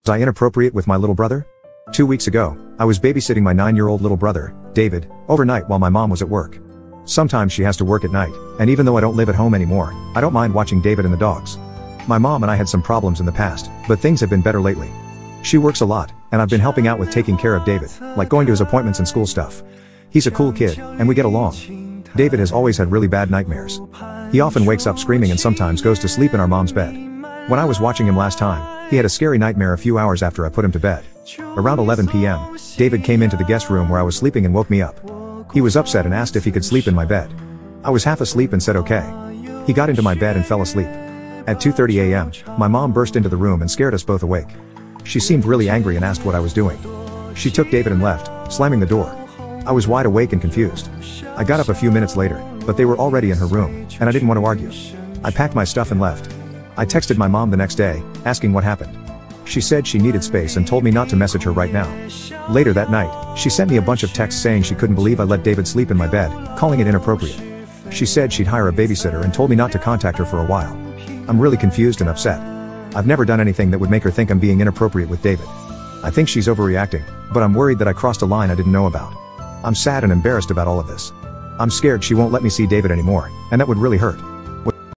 Was I inappropriate with my little brother? 2 weeks ago, I was babysitting my 9-year-old little brother, David, overnight while my mom was at work. Sometimes she has to work at night, and even though I don't live at home anymore, I don't mind watching David and the dogs. My mom and I had some problems in the past, but things have been better lately. She works a lot, and I've been helping out with taking care of David, like going to his appointments and school stuff. He's a cool kid, and we get along. David has always had really bad nightmares. He often wakes up screaming and sometimes goes to sleep in our mom's bed. When I was watching him last time, he had a scary nightmare a few hours after I put him to bed. Around 11 p.m., David came into the guest room where I was sleeping and woke me up. He was upset and asked if he could sleep in my bed. I was half asleep and said okay. He got into my bed and fell asleep. At 2:30 a.m., my mom burst into the room and scared us both awake. She seemed really angry and asked what I was doing. She took David and left, slamming the door. I was wide awake and confused. I got up a few minutes later, but they were already in her room, and I didn't want to argue. I packed my stuff and left. I texted my mom the next day, asking what happened. She said she needed space and told me not to message her right now. Later that night, she sent me a bunch of texts saying she couldn't believe I let David sleep in my bed, calling it inappropriate. She said she'd hire a babysitter and told me not to contact her for a while. I'm really confused and upset. I've never done anything that would make her think I'm being inappropriate with David. I think she's overreacting, but I'm worried that I crossed a line I didn't know about. I'm sad and embarrassed about all of this. I'm scared she won't let me see David anymore, and that would really hurt.